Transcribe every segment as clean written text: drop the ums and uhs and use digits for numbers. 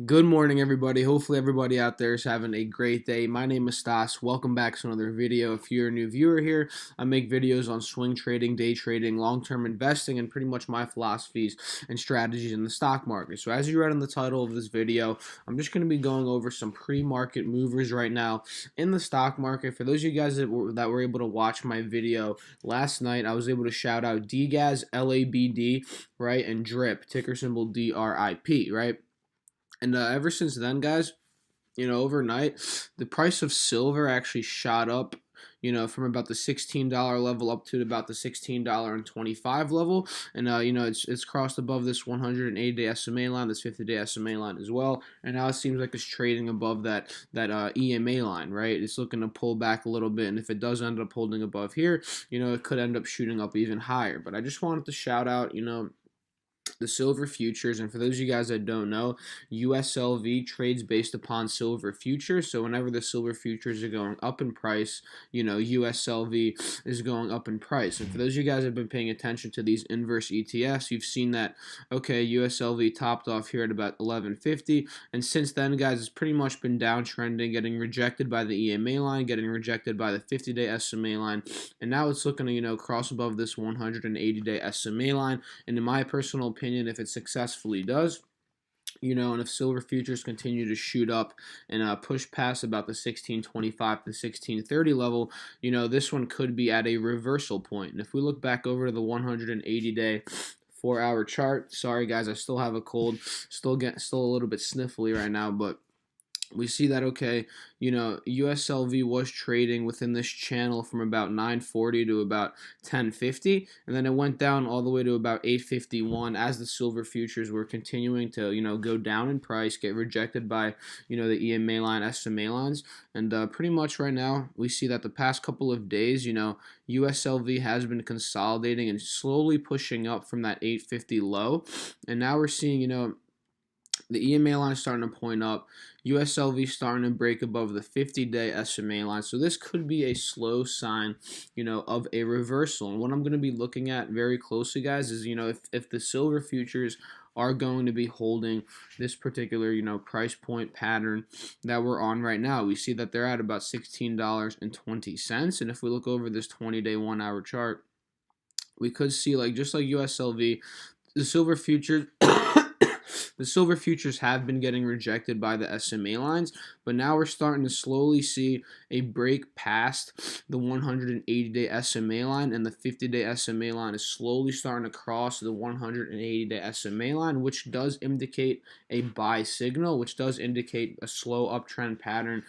Good morning, everybody. Hopefully, everybody out there is having a great day. My name is Stas. Welcome back to another video. If you're a new viewer here, I make videos on swing trading, day trading, long-term investing, and pretty much my philosophies and strategies in the stock market. So, as you read in the title of this video, I'm just going to be going over some pre-market movers right now in the stock market. For those of you guys that were able to watch my video last night, I was able to shout out DGAZ, LABD, right, and DRIP, ticker symbol DRIP, right? And ever since then, guys, overnight, the price of silver actually shot up, from about the $16 level up to about the $16.25 level. And, it's crossed above this 180-day SMA line, this 50-day SMA line as well. And now it seems like it's trading above that EMA line, right? It's looking to pull back a little bit. And if it does end up holding above here, it could end up shooting up even higher. But I just wanted to shout out, the silver futures. And for those of you guys that don't know, USLV trades based upon silver futures. So whenever the silver futures are going up in price, USLV is going up in price. And for those of you guys that have been paying attention to these inverse ETFs, you've seen that, okay, USLV topped off here at about 1150. And since then, guys, it's pretty much been downtrending, getting rejected by the EMA line, getting rejected by the 50-day SMA line. And now it's looking to, cross above this 180-day SMA line. And in my personal opinion, if it successfully does, and if silver futures continue to shoot up and push past about the 1625 to 1630 level, this one could be at a reversal point. And if we look back over to the 180-day 4-hour chart, sorry guys, I still have a cold, still a little bit sniffly right now, but we see that, okay, USLV was trading within this channel from about 940 to about 1050, and then it went down all the way to about 851 as the silver futures were continuing to, go down in price, get rejected by, the EMA line, SMA lines, and pretty much right now we see that the past couple of days, USLV has been consolidating and slowly pushing up from that 850 low, and now we're seeing, the EMA line is starting to point up. USLV starting to break above the 50-day SMA line. So this could be a slow sign, of a reversal. And what I'm going to be looking at very closely, guys, is, if the silver futures are going to be holding this particular, price point pattern that we're on right now. We see that they're at about $16.20. And if we look over this 20-day 1-hour chart, we could see, just like USLV, the silver futures the silver futures have been getting rejected by the SMA lines, but now we're starting to slowly see a break past the 180-day SMA line, and the 50-day SMA line is slowly starting to cross the 180-day SMA line, which does indicate a buy signal, which does indicate a slow uptrend pattern,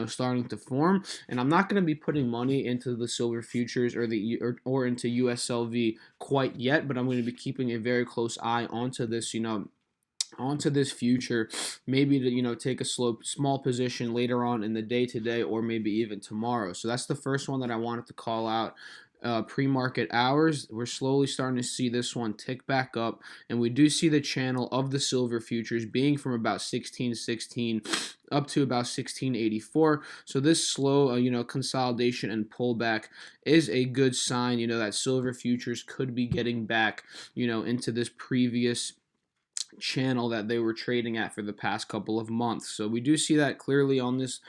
starting to form. And I'm not going to be putting money into the silver futures or into USLV quite yet, but I'm going to be keeping a very close eye onto this, onto this future, maybe to take a small position later on in the day today, or maybe even tomorrow. So that's the first one that I wanted to call out. Pre-market hours, we're slowly starting to see this one tick back up, and we do see the channel of the silver futures being from about 1616 up to about 1684. So this slow consolidation and pullback is a good sign, that silver futures could be getting back into this previous channel that they were trading at for the past couple of months. So we do see that clearly on this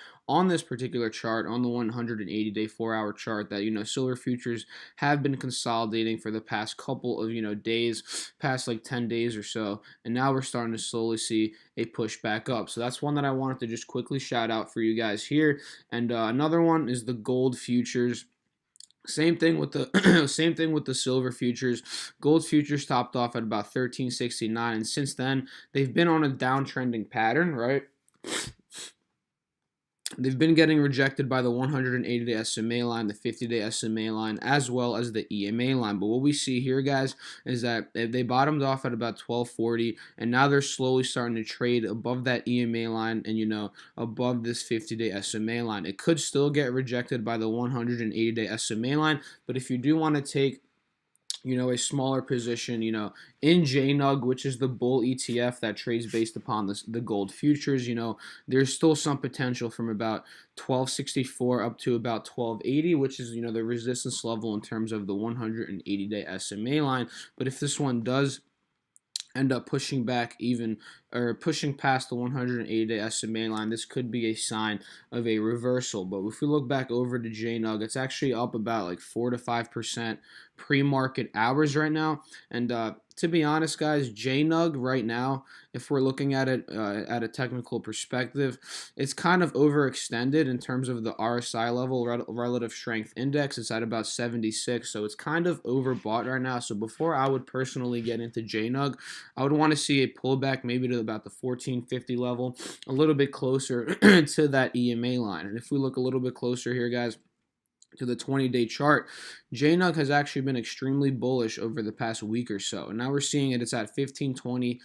particular chart, on the 180-day 4-hour chart, that silver futures have been consolidating for the past couple of days, past like 10 days or so, and now we're starting to slowly see a push back up. So that's one that I wanted to just quickly shout out for you guys here. And another one is the gold futures. Same thing with the same thing with the silver futures. Gold futures topped off at about 1369, and since then they've been on a downtrending pattern, right? They've been getting rejected by the 180-day SMA line, the 50-day SMA line, as well as the EMA line. But what we see here, guys, is that they bottomed off at about 1240, and now they're slowly starting to trade above that EMA line and, above this 50-day SMA line. It could still get rejected by the 180-day SMA line, but if you do want to take a smaller position, in JNUG, which is the bull ETF that trades based upon the gold futures, there's still some potential from about 1264 up to about 1280, which is, the resistance level in terms of the 180-day SMA line. But if this one does end up pushing back even or pushing past the 180-day SMA line, this could be a sign of a reversal. But if we look back over to JNUG, it's actually up about like 4 to 5% pre-market hours right now. And to be honest, guys, JNUG right now, if we're looking at it at a technical perspective, it's kind of overextended in terms of the RSI level, relative strength index. It's at about 76, so it's kind of overbought right now. So before I would personally get into JNUG, I would want to see a pullback maybe to about the 1450 level, a little bit closer to that EMA line. And if we look a little bit closer here, guys, to the 20-day chart, JNUG has actually been extremely bullish over the past week or so. And now we're seeing it's at 1520,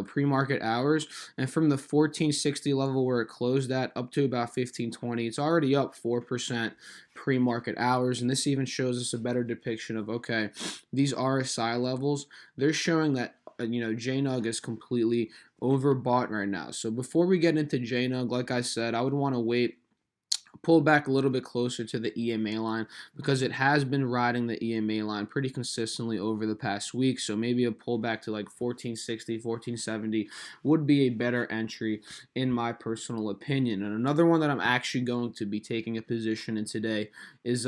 pre-market hours. And from the 1460 level where it closed at up to about 1520, it's already up 4% pre-market hours. And this even shows us a better depiction of, okay, these RSI levels, they're showing that JNUG is completely overbought right now. So before we get into JNUG, like I said, I would want to wait, pull back a little bit closer to the EMA line, because it has been riding the EMA line pretty consistently over the past week. So maybe a pullback to like 1460, 1470 would be a better entry in my personal opinion. And another one that I'm actually going to be taking a position in today is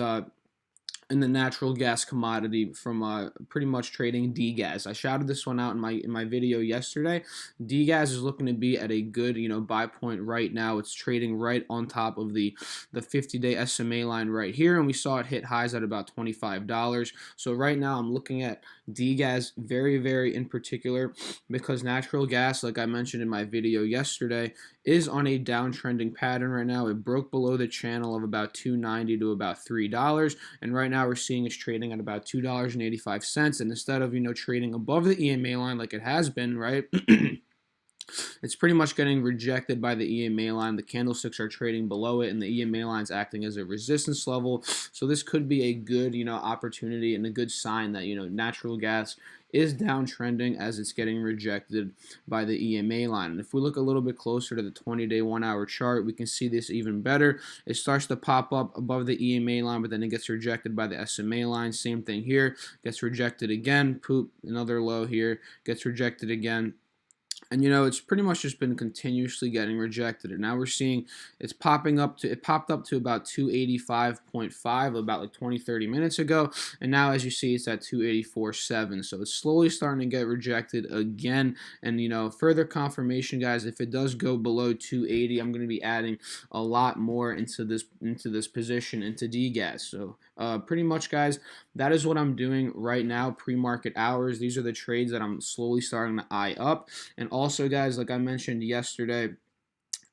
in the natural gas commodity from pretty much trading DGAS. I shouted this one out in my video yesterday. DGAS is looking to be at a good buy point right now. It's trading right on top of the 50-day SMA line right here, and we saw it hit highs at about $25. So right now I'm looking at DGAS very, very in particular, because natural gas, like I mentioned in my video yesterday, is on a downtrending pattern right now. It broke below the channel of about $2.90 to about $3, and right now we're seeing it's trading at about $2.85. And instead of trading above the EMA line like it has been, right? It's pretty much getting rejected by the EMA line. The candlesticks are trading below it, and the EMA line is acting as a resistance level. So this could be a good, opportunity and a good sign that, natural gas is downtrending as it's getting rejected by the EMA line. And if we look a little bit closer to the 20-day 1-hour chart, we can see this even better. It starts to pop up above the EMA line, but then it gets rejected by the SMA line. Same thing here. Gets rejected again. Poop, another low here. Gets rejected again. And it's pretty much just been continuously getting rejected. And now we're seeing it popped up to about 285.5 about like 20-30 minutes ago. And now, as you see, it's at 284.7. So it's slowly starting to get rejected again. And further confirmation, guys, if it does go below 280, I'm going to be adding a lot more into this position, into DGAS. So pretty much, guys, that is what I'm doing right now, pre-market hours. These are the trades that I'm slowly starting to eye up. And also, guys, like I mentioned yesterday,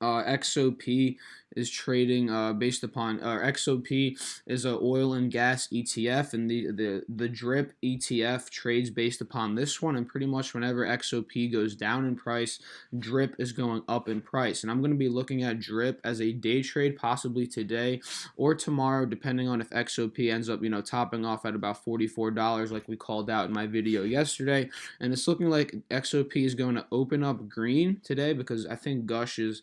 XOP is trading based upon XOP is a oil and gas ETF, and the DRIP ETF trades based upon this one. And pretty much whenever XOP goes down in price, DRIP is going up in price. And I'm going to be looking at DRIP as a day trade, possibly today or tomorrow, depending on if XOP ends up topping off at about $44 like we called out in my video yesterday. And it's looking like XOP is going to open up green today, because I think Gush is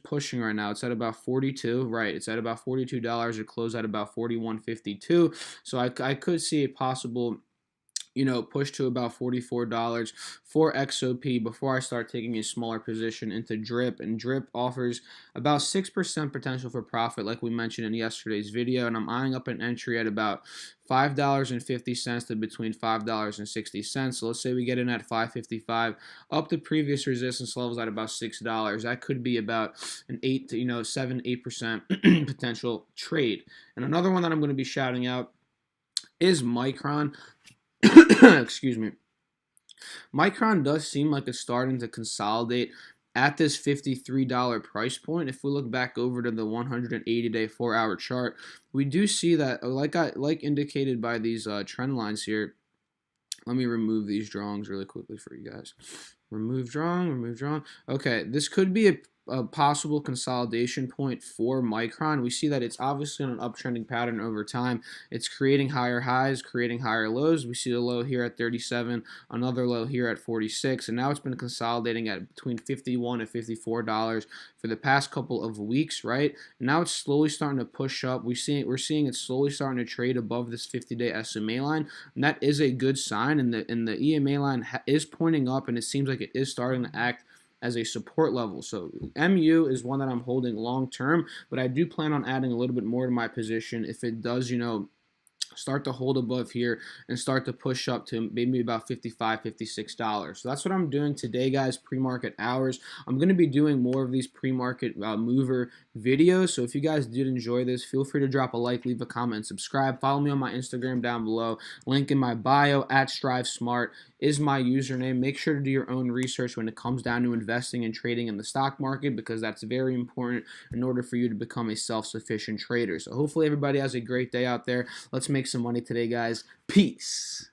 pushing right now. It's at about 42, right? It's at about $42. It closed at about 41.52. So I could see a possible push to about $44 for XOP before I start taking a smaller position into DRIP. And DRIP offers about 6% potential for profit, like we mentioned in yesterday's video. And I'm eyeing up an entry at about $5.50 to between $5.60. So let's say we get in at $5.55, up to previous resistance levels at about $6. That could be about an 7-8% potential trade. And another one that I'm going to be shouting out is Micron. Excuse me. Micron does seem like it's starting to consolidate at this $53 price point. If we look back over to the 180-day 4-hour chart, we do see that, like indicated by these trend lines here. Let me remove these drawings really quickly for you guys. Remove drawing. Okay, this could be a possible consolidation point for Micron. We see that it's obviously on an uptrending pattern over time. It's creating higher highs, creating higher lows. We see a low here at 37, another low here at 46, and now it's been consolidating at between $51 and $54 for the past couple of weeks, right? And now it's slowly starting to push up. We're seeing it slowly starting to trade above this 50-day SMA line, and that is a good sign. And the EMA line is pointing up, and it seems like it is starting to act as a support level. So MU is one that I'm holding long term, but I do plan on adding a little bit more to my position if it does, start to hold above here and start to push up to maybe about $55, $56. So that's what I'm doing today, guys, pre-market hours. I'm going to be doing more of these pre-market mover videos. So if you guys did enjoy this, feel free to drop a like, leave a comment, and subscribe. Follow me on my Instagram down below. Link in my bio at StriveSmart is my username. Make sure to do your own research when it comes down to investing and trading in the stock market, because that's very important in order for you to become a self-sufficient trader. So hopefully everybody has a great day out there. Let's make some money today, guys. Peace.